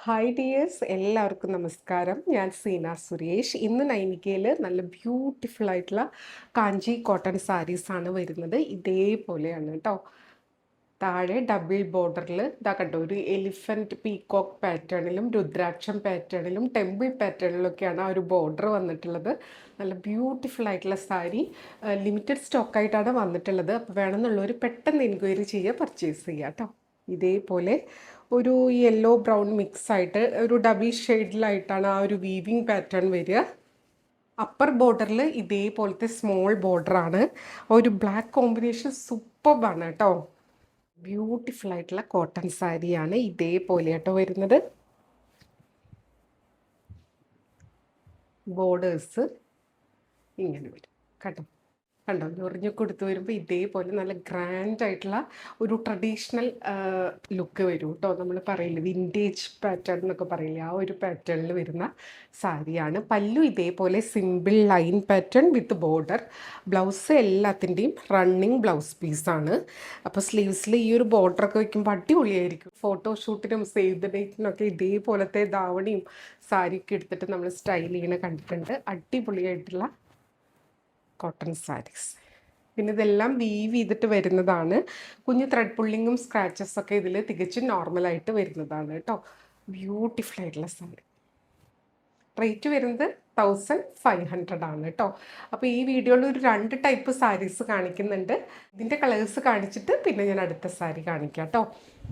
Hi dears, എല്ലാവർക്കും നമസ്കാരം. ഞാൻ സീന സുരേഷ്. ഇന്ന് നൈനിക്കയിൽ നല്ല ബ്യൂട്ടിഫുൾ ആയിട്ടുള്ള കാഞ്ചി കോട്ടൺ സാരീസാണ് വരുന്നത്. ഇതേപോലെയാണ് കേട്ടോ. താഴെ ഡബിൾ ബോർഡറിൽ ഇതാ കണ്ടോ, ഒരു എലിഫൻറ്റ് പീകോക്ക് പാറ്റേണിലും രുദ്രാക്ഷം പാറ്റേണിലും ടെമ്പിൾ പാറ്റേണിലൊക്കെയാണ് ആ ഒരു ബോർഡർ വന്നിട്ടുള്ളത്. നല്ല ബ്യൂട്ടിഫുൾ ആയിട്ടുള്ള സാരി ലിമിറ്റഡ് സ്റ്റോക്കായിട്ടാണ് വന്നിട്ടുള്ളത്. അപ്പോൾ വേണമെന്നുള്ളവർ പെട്ടെന്ന് എൻക്വയറി ചെയ്യുക, പർച്ചേസ് ചെയ്യുക കേട്ടോ. ഇതേപോലെ ഒരു യെല്ലോ ബ്രൗൺ മിക്സ് ആയിട്ട് ഒരു ഡബിൾ ഷെയ്ഡിലായിട്ടാണ് ആ ഒരു വീവിങ് പാറ്റേൺ വരിക. അപ്പർ ബോർഡറിൽ ഇതേപോലത്തെ സ്മോൾ ബോർഡറാണ്. ഒരു ബ്ലാക്ക് കോമ്പിനേഷൻ സൂപ്പർബാണ് കേട്ടോ. ബ്യൂട്ടിഫുൾ ആയിട്ടുള്ള കോട്ടൺ സാരിയാണ് ഇതേപോലെ കേട്ടോ വരുന്നത്. ബോർഡേഴ്സ് ഇങ്ങനെ വരും കേട്ടോ. കണ്ടോ, ഞൊറിഞ്ഞു കൊടുത്ത് വരുമ്പോൾ ഇതേപോലെ നല്ല ഗ്രാൻഡ് ആയിട്ടുള്ള ഒരു ട്രഡീഷണൽ ലുക്ക് വരും കേട്ടോ. നമ്മൾ പറയില്ലേ വിൻറ്റേജ് പാറ്റേൺ എന്നൊക്കെ പറയില്ലേ, ആ ഒരു പാറ്റേണിൽ വരുന്ന സാരിയാണ്. പല്ലു ഇതേപോലെ സിമ്പിൾ ലൈൻ പാറ്റേൺ വിത്ത് ബോർഡർ. ബ്ലൗസ് എല്ലാത്തിൻ്റെയും റണ്ണിങ് ബ്ലൗസ് പീസാണ്. അപ്പോൾ സ്ലീവ്സിൽ ഈ ഒരു ബോർഡറൊക്കെ വയ്ക്കുമ്പോൾ അടിപൊളിയായിരിക്കും. ഫോട്ടോഷൂട്ടിനും സേവ് ദ ഡേറ്റിനൊക്കെ ഇതേപോലത്തെ ധാവണിയും സാരിയൊക്കെ എടുത്തിട്ട് നമ്മൾ സ്റ്റൈൽ ചെയ്യണ കണ്ടിട്ടുണ്ട്. അടിപൊളിയായിട്ടുള്ള കോട്ടൺ സാരീസ്. പിന്നെ ഇതെല്ലാം വീവ് ചെയ്തിട്ട് വരുന്നതാണ്. കുഞ്ഞു ത്രെഡ് പുള്ളിങ്ങും സ്ക്രാച്ചസ് ഒക്കെ ഇതിൽ തികച്ചും നോർമലായിട്ട് വരുന്നതാണ് കേട്ടോ. ബ്യൂട്ടിഫുൾ ആയിട്ടുള്ള സാരി. റേറ്റ് വരുന്നത് 1500 ആണ് കേട്ടോ. അപ്പോൾ ഈ വീഡിയോയിൽ ഒരു 2 ടൈപ്പ് സാരീസ് കാണിക്കുന്നുണ്ട്. ഇതിൻ്റെ കളേഴ്സ് കാണിച്ചിട്ട് പിന്നെ ഞാൻ അടുത്ത സാരി കാണിക്കാം കേട്ടോ.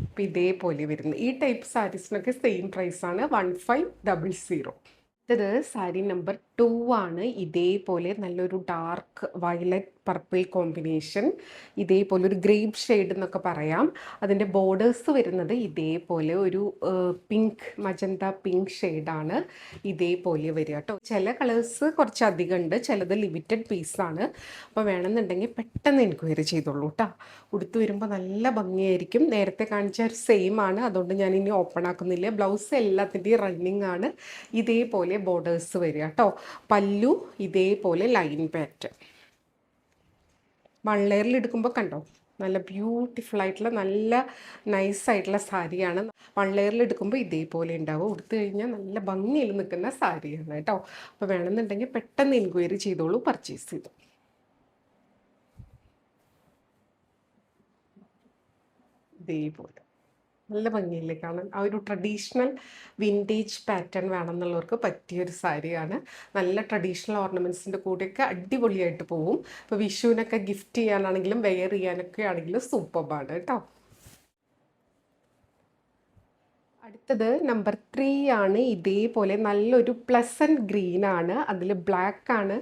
അപ്പോൾ ഇതേപോലെ വരുന്നത് ഈ ടൈപ്പ് സാരീസിനൊക്കെ സെയിം പ്രൈസാണ്, 1500. ഇത് സാരി നമ്പർ 2 ആണ്. ഇതേപോലെ നല്ലൊരു ഡാർക്ക് വയലറ്റ് പർപ്പിൾ കോമ്പിനേഷൻ, ഇതേപോലെ ഒരു ഗ്രേപ്പ് ഷെയ്ഡ് എന്നൊക്കെ പറയാം. അതിൻ്റെ ബോർഡേഴ്സ് വരുന്നത് ഇതേപോലെ ഒരു പിങ്ക് മജന്ത പിങ്ക് ഷെയ്ഡാണ് ഇതേപോലെ വരിക കേട്ടോ. ചില കളേഴ്സ് കുറച്ചധികം ഉണ്ട്, ചിലത് ലിമിറ്റഡ് പീസാണ്. അപ്പോൾ വേണമെന്നുണ്ടെങ്കിൽ പെട്ടെന്ന് എൻക്വയറി ചെയ്തോളൂ കേട്ടോ. ഉടുത്ത് വരുമ്പോൾ നല്ല ഭംഗിയായിരിക്കും. നേരത്തെ കാണിച്ച ഒരു സെയിം ആണ്, അതുകൊണ്ട് ഞാൻ ഇനി ഓപ്പൺ ആക്കുന്നില്ല. ബ്ലൗസ് എല്ലാത്തിൻ്റെയും റണ്ണിങ് ആണ്. ഇതേപോലെ ബോർഡേഴ്സ് വരിക കേട്ടോ. പല്ലു ഇതേപോലെ ലൈൻ പാറ്റേൺ. വൺ ലെയറിൽ എടുക്കുമ്പോൾ കണ്ടോ, നല്ല ബ്യൂട്ടിഫുൾ ആയിട്ടുള്ള നല്ല നൈസായിട്ടുള്ള സാരിയാണ്. വൺ ലെയറിൽ എടുക്കുമ്പോൾ ഇതേപോലെ ഉണ്ടാവും. ഉടുത്തു കഴിഞ്ഞാൽ നല്ല ഭംഗിയിൽ നിൽക്കുന്ന സാരിയാണ് കേട്ടോ. അപ്പോൾ വേണമെന്നുണ്ടെങ്കിൽ പെട്ടെന്ന് എൻക്വയറി ചെയ്തോളൂ, പർച്ചേസ് ചെയ്തു. ഇതേപോലെ നല്ല ഭംഗിയില്ലേ കാണാൻ. ആ ഒരു ട്രഡീഷണൽ വിൻറ്റേജ് പാറ്റേൺ വേണമെന്നുള്ളവർക്ക് പറ്റിയൊരു സാരിയാണ്. നല്ല ട്രഡീഷണൽ ഓർണമെൻറ്റ്സിൻ്റെ കൂടെയൊക്കെ അടിപൊളിയായിട്ട് പോവും. ഇപ്പോൾ വിഷുവിനൊക്കെ ഗിഫ്റ്റ് ചെയ്യാനാണെങ്കിലും വെയർ ചെയ്യാനൊക്കെ ആണെങ്കിലും സൂപ്പർബാണ് കേട്ടോ. അടുത്തത് നമ്പർ 3 ആണ്. ഇതേപോലെ നല്ലൊരു പ്ലസൻറ്റ് ഗ്രീനാണ്, അതിൽ ബ്ലാക്കാണ്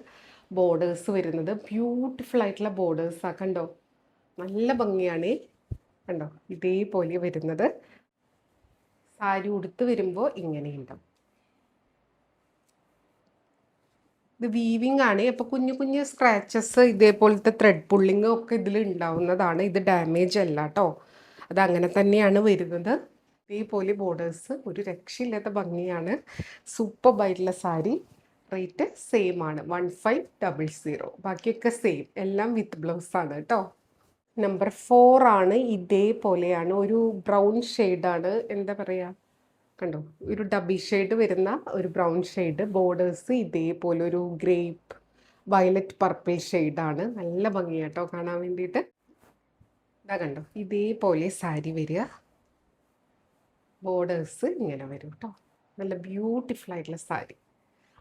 ബോർഡേഴ്സ് വരുന്നത്. ബ്യൂട്ടിഫുൾ ആയിട്ടുള്ള ബോർഡേഴ്സാണ് കണ്ടോ, നല്ല ഭംഗിയാണ് കണ്ടോ. ഇതേപോലെ വരുന്നത് സാരി ഉടുത്ത് വരുമ്പോൾ ഇങ്ങനെയുണ്ടാവും. ഇത് വീവിങ് ആണ്. അപ്പോൾ കുഞ്ഞു കുഞ്ഞു സ്ക്രാച്ചസ് ഇതേപോലത്തെ ത്രെഡ് പുള്ളിങ് ഒക്കെ ഇതിൽ ഉണ്ടാവുന്നതാണ്. ഇത് ഡാമേജ് അല്ല കേട്ടോ, അത് അങ്ങനെ തന്നെയാണ് വരുന്നത്. ഇതേപോലെ ബോർഡേഴ്സ് ഒരു രക്ഷയില്ലാത്ത ഭംഗിയാണ്. സൂപ്പർബായിട്ടുള്ള സാരി. റേറ്റ് സെയിം ആണ്, 1500. ബാക്കിയൊക്കെ സെയിം, എല്ലാം വിത്ത് ബ്ലൗസ് ആണ് കേട്ടോ. നമ്പർ 4 ആണ്. ഇതേപോലെയാണ്, ഒരു ബ്രൗൺ ഷെയ്ഡാണ്, എന്താ പറയുക കണ്ടോ, ഒരു ഡബിൾ ഷെയ്ഡ് വരുന്ന ഒരു ബ്രൗൺ ഷെയ്ഡ്. ബോർഡേഴ്സ് ഇതേപോലെ ഒരു ഗ്രേപ്പ് വയലറ്റ് പർപ്പിൾ ഷെയ്ഡാണ്. നല്ല ഭംഗിയാട്ടോ കാണാൻ വേണ്ടിയിട്ട്. ഇതാ കണ്ടോ, ഇതേപോലെ സാരി വരിക. ബോർഡേഴ്സ് ഇങ്ങനെ വരും കേട്ടോ. നല്ല ബ്യൂട്ടിഫുൾ ആയിട്ടുള്ള സാരി.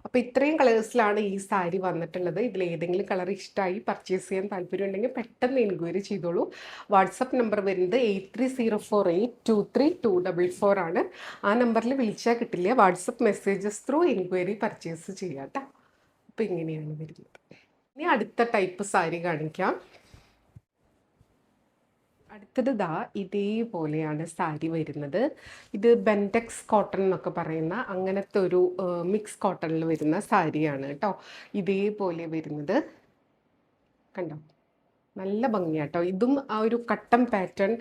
അപ്പോൾ ഇത്രയും കളേഴ്സിലാണ് ഈ സാരി വന്നിട്ടുള്ളത്. ഇതിൽ ഏതെങ്കിലും കളർ ഇഷ്ടമായി പർച്ചേസ് ചെയ്യാൻ താല്പര്യം ഉണ്ടെങ്കിൽ പെട്ടെന്ന് എൻക്വയറി ചെയ്തോളൂ. വാട്സപ്പ് നമ്പർ വരുന്നത് 8304823244 ആണ്. ആ നമ്പറിൽ വിളിച്ചാൽ കിട്ടില്ല, WhatsApp messages through enquiry purchase ചെയ്യാം കേട്ടോ. അപ്പോൾ ഇങ്ങനെയാണ് വരുന്നത്. ഇനി അടുത്ത ടൈപ്പ് സാരി കാണിക്കാം. അടുത്തത് ഇതേപോലെയാണ് സാരി വരുന്നത്. ഇത് ബെൻടെക്സ് കോട്ടൺ എന്നൊക്കെ പറയുന്ന അങ്ങനത്തെ ഒരു മിക്സ് കോട്ടണിൽ വരുന്ന സാരിയാണ് കേട്ടോ. ഇതേപോലെ വരുന്നത് കണ്ടോ, നല്ല ഭംഗിയാട്ടോ. ഇതും ആ ഒരു കട്ടൻ പാറ്റേൺ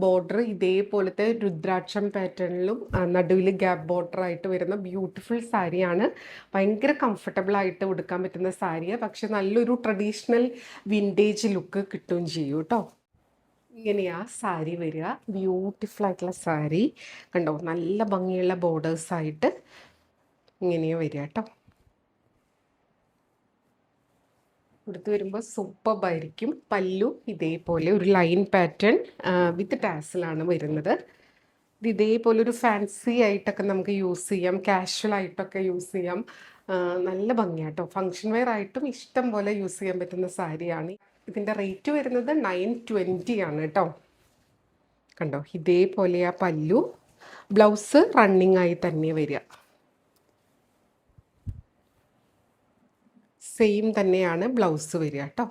ബോർഡർ ഇതേപോലത്തെ രുദ്രാക്ഷം പാറ്റേണിലും നടുവിൽ ഗ്യാപ്പ് ബോർഡർ ആയിട്ട് വരുന്ന ബ്യൂട്ടിഫുൾ സാരിയാണ്. ഭയങ്കര കംഫർട്ടബിൾ ആയിട്ട് ഉടുക്കാൻ പറ്റുന്ന സാരിയാണ്. പക്ഷെ നല്ലൊരു ട്രഡീഷണൽ വിൻറ്റേജ് ലുക്ക് കിട്ടുകയും ചെയ്യും കേട്ടോ. ഇങ്ങനെയാ സാരി വരിക. ബ്യൂട്ടിഫുൾ ആയിട്ടുള്ള സാരി കണ്ടോ, നല്ല ഭംഗിയുള്ള ബോർഡേഴ്സ് ആയിട്ട് ഇങ്ങനെയാ വരിക കേട്ടോ. എടുത്തു വരുമ്പോൾ സൂപ്പർബായിരിക്കും. പല്ലു ഇതേപോലെ ഒരു ലൈൻ പാറ്റേൺ വിത്ത് ടാസിലാണ് വരുന്നത്. ഇത് ഇതേപോലെ ഒരു ഫാൻസി ആയിട്ടൊക്കെ നമുക്ക് യൂസ് ചെയ്യാം, കാഷ്വൽ ആയിട്ടൊക്കെ യൂസ് ചെയ്യാം. നല്ല ഭംഗിയാട്ടോ. ഫങ്ഷൻ വെയർ ആയിട്ടും ഇഷ്ടം പോലെ യൂസ് ചെയ്യാൻ പറ്റുന്ന സാരിയാണ്. ഇതിൻ്റെ റേറ്റ് വരുന്നത് 920 ആണ് കേട്ടോ. കണ്ടോ, ഇതേപോലെ ആ പല്ലു. ബ്ലൗസ് റണ്ണിങ് ആയി തന്നെ വരിക. സെയിം തന്നെയാണ് ബ്ലൗസ് വരിക കേട്ടോ.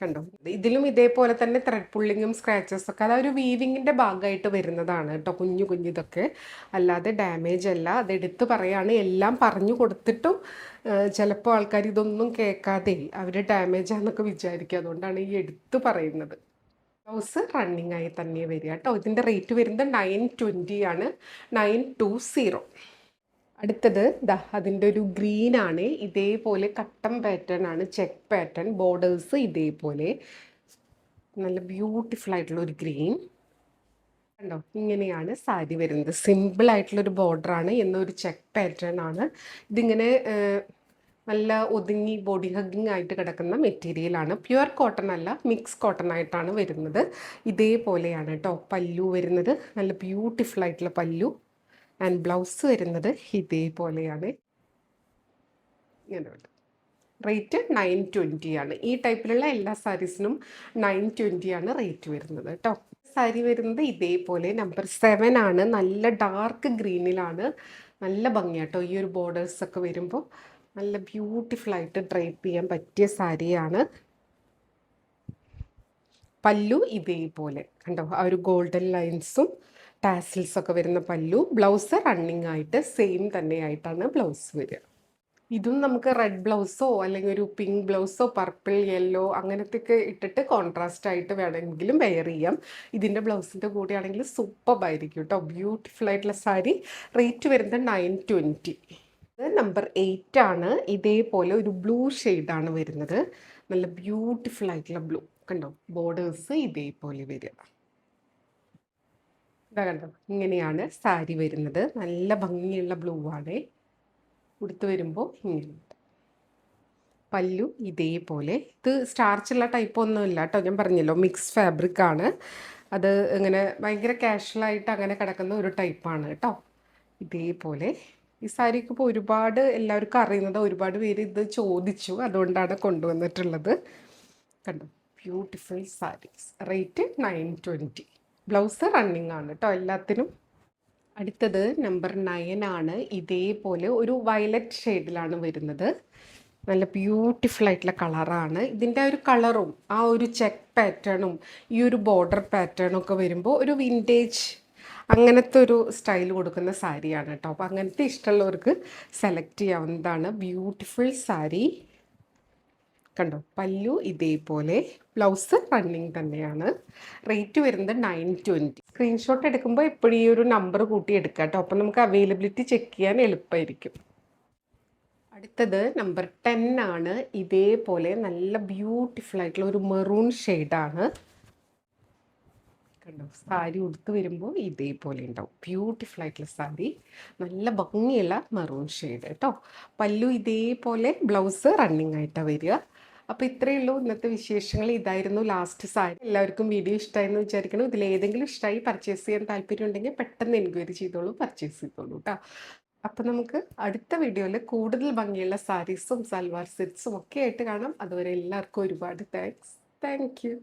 കണ്ടോ, ഇതിലും ഇതേപോലെ തന്നെ ത്രെഡ് പുള്ളിങ്ങും സ്ക്രാച്ചസ് ഒക്കെ അതൊരു വീവിങ്ങിൻ്റെ ഭാഗമായിട്ട് വരുന്നതാണ് കേട്ടോ. കുഞ്ഞു കുഞ്ഞിതൊക്കെ, അല്ലാതെ ഡാമേജ് അല്ല. അതെടുത്ത് പറയാണ്. എല്ലാം പറഞ്ഞു കൊടുത്തിട്ടും ചിലപ്പോൾ ആൾക്കാർ ഇതൊന്നും കേൾക്കാതെ അവർ ഡാമേജാന്നൊക്കെ വിചാരിക്കുക. അതുകൊണ്ടാണ് ഈ എടുത്ത് പറയുന്നത്. ബ്ലൗസ് റണ്ണിങ് ആയി തന്നെ വരിക കേട്ടോ. ഇതിൻ്റെ റേറ്റ് വരുന്നത് 920 ആണ്, 920. അടുത്തത് ദാ അതിൻ്റെ ഒരു ഗ്രീൻ ആണ്. ഇതേപോലെ കട്ടം പാറ്റേൺ ആണ്, ചെക്ക് പാറ്റേൺ, ബോർഡേഴ്സ് ഇതേപോലെ നല്ല ബ്യൂട്ടിഫുൾ ആയിട്ടുള്ള ഒരു ഗ്രീൻ. കണ്ടോ, ഇങ്ങനെയാണ് സാരി വരുന്നത്. സിമ്പിൾ ആയിട്ടുള്ളൊരു ബോർഡറാണ്, എന്നൊരു ചെക്ക് പാറ്റേൺ ആണ്. ഇതിങ്ങനെ നല്ല ഒതുങ്ങി ബോഡി ഹഗ്ഗിങ് ആയിട്ട് കിടക്കുന്ന മെറ്റീരിയലാണ്. പ്യുവർ കോട്ടൺ അല്ല, മിക്സ് കോട്ടൺ ആയിട്ടാണ് വരുന്നത്. ഇതേപോലെയാണ് കേട്ടോ പല്ലു വരുന്നത്. നല്ല ബ്യൂട്ടിഫുൾ ആയിട്ടുള്ള പല്ലു. ആൻഡ് ബ്ലൗസ് വരുന്നത് ഇതേപോലെയാണ്. ഇങ്ങനെ വരും. റേറ്റ് 920 ആണ്. ഈ ടൈപ്പിലുള്ള എല്ലാ സാരീസിനും 920 ആണ് റേറ്റ് വരുന്നത് കേട്ടോ. സാരി വരുന്നത് ഇതേപോലെ നമ്പർ 7 ആണ്. നല്ല ഡാർക്ക് ഗ്രീനിലാണ്. നല്ല ഭംഗിയാട്ടോ. ഈ ഒരു ബോർഡേഴ്സ് ഒക്കെ വരുമ്പോൾ നല്ല ബ്യൂട്ടിഫുൾ ആയിട്ട് ഡ്രൈപ്പ് ചെയ്യാൻ പറ്റിയ സാരിയാണ്. പല്ലു ഇതേപോലെ കണ്ടോ, ആ ഒരു ഗോൾഡൻ ലൈൻസും ടാസിൽസ് ഒക്കെ വരുന്ന പല്ലു. ബ്ലൗസ് റണ്ണിങ് ആയിട്ട് സെയിം തന്നെയായിട്ടാണ് ബ്ലൗസ് വരിക. ഇതും നമുക്ക് റെഡ് ബ്ലൗസോ അല്ലെങ്കിൽ ഒരു പിങ്ക് ബ്ലൗസോ പർപ്പിൾ യെല്ലോ അങ്ങനത്തെയൊക്കെ ഇട്ടിട്ട് കോൺട്രാസ്റ്റ് ആയിട്ട് വേണമെങ്കിലും വെയർ ചെയ്യാം. ഇതിൻ്റെ ബ്ലൗസിൻ്റെ കൂടെയാണെങ്കിൽ സൂപ്പറായിരിക്കും കേട്ടോ. ബ്യൂട്ടിഫുൾ ആയിട്ടുള്ള സാരി. റേറ്റ് വരുന്നത് 920. ഇത് നമ്പർ 8 ആണ്. ഇതേപോലെ ഒരു ബ്ലൂ ഷെയ്ഡാണ് വരുന്നത്. നല്ല ബ്യൂട്ടിഫുൾ ആയിട്ടുള്ള ബ്ലൂ. കണ്ടോ, ബോർഡേഴ്സ് ഇതേപോലെ വരിക. ഇതാ കണ്ടോ, ഇങ്ങനെയാണ് സാരി വരുന്നത്. നല്ല ഭംഗിയുള്ള ബ്ലൂ ആണ്. ഉടുത്ത് വരുമ്പോൾ ഇങ്ങനെ. പല്ലു ഇതേപോലെ. ഇത് സ്റ്റാർച്ചുള്ള ടൈപ്പ് ഒന്നുമില്ല കേട്ടോ. ഞാൻ പറഞ്ഞല്ലോ മിക്സ് ഫാബ്രിക് ആണ്. അത് ഇങ്ങനെ ഭയങ്കര കാഷ്വലായിട്ട് അങ്ങനെ കിടക്കുന്ന ഒരു ടൈപ്പാണ് കേട്ടോ. ഇതേപോലെ ഈ സാരിക്ക് ഇപ്പോൾ ഒരുപാട് എല്ലാവർക്കും അറിയുന്നത്, ഒരുപാട് പേര് ഇത് ചോദിച്ചു, അതുകൊണ്ടാണ് കൊണ്ടുവന്നിട്ടുള്ളത്. കണ്ടോ, beautiful saris. Rate 920. Blouse running ആണ് കേട്ടോ എല്ലാത്തിനും. അടുത്തത് നമ്പർ 9 ആണ്. ഇതേപോലെ ഒരു വയലറ്റ് ഷെയ്ഡിലാണ് വരുന്നത്. നല്ല ബ്യൂട്ടിഫുൾ ആയിട്ടുള്ള കളറാണ്. ഇതിൻ്റെ ഒരു കളറും ആ ഒരു ചെക്ക് പാറ്റേണും ഈ ഒരു ബോർഡർ പാറ്റേണും ഒക്കെ വരുമ്പോൾ ഒരു വിൻറ്റേജ് അങ്ങനത്തെ ഒരു സ്റ്റൈൽ കൊടുക്കുന്ന സാരിയാണ് കേട്ടോ. അപ്പോൾ അങ്ങനത്തെ ഇഷ്ടമുള്ളവർക്ക് സെലക്ട് ചെയ്യാവുന്നതാണ്. ബ്യൂട്ടിഫുൾ സാരി. കണ്ടോ, പല്ലു ഇതേപോലെ. ബ്ലൗസ് റണ്ണിങ് തന്നെയാണ്. റേറ്റ് വരുന്നത് 920. സ്ക്രീൻഷോട്ട് എടുക്കുമ്പോൾ എപ്പോഴും ഈ ഒരു നമ്പർ കൂട്ടി എടുക്കാം കേട്ടോ. അപ്പം നമുക്ക് അവൈലബിലിറ്റി ചെക്ക് ചെയ്യാൻ എളുപ്പമായിരിക്കും. അടുത്തത് നമ്പർ 10 ആണ്. ഇതേപോലെ നല്ല ബ്യൂട്ടിഫുൾ ആയിട്ടുള്ള ഒരു മെറൂൺ ഷെയ്ഡാണ്. കണ്ടോ, സാരി ഉടുത്ത് വരുമ്പോൾ ഇതേപോലെ ഉണ്ടാവും. ബ്യൂട്ടിഫുൾ ആയിട്ടുള്ള സാരി. നല്ല ഭംഗിയുള്ള മെറൂൺ ഷെയ്ഡ് കേട്ടോ. പല്ലു ഇതേപോലെ. ബ്ലൗസ് റണ്ണിങ് ആയിട്ടാണ് വരിക. അപ്പോൾ ഇത്രയേ ഉള്ളൂ ഇന്നത്തെ വിശേഷങ്ങൾ. ഇതായിരുന്നു ലാസ്റ്റ് സാരി. എല്ലാവർക്കും വീഡിയോ ഇഷ്ടമായെന്ന് വിചാരിക്കണം. ഇതിലേതെങ്കിലും ഇഷ്ടമായി പർച്ചേസ് ചെയ്യാൻ താല്പര്യം ഉണ്ടെങ്കിൽ പെട്ടെന്ന് എൻക്വയറി ചെയ്തോളൂ, പർച്ചേസ് ചെയ്തോളൂ കേട്ടോ. അപ്പോൾ നമുക്ക് അടുത്ത വീഡിയോയിൽ കൂടുതൽ ഭംഗിയുള്ള സാരീസും സൽവാർ സെറ്റ്സും ഒക്കെ ആയിട്ട് കാണാം. അതുവരെ എല്ലാവർക്കും ഒരുപാട് താങ്ക്സ്. Thank you.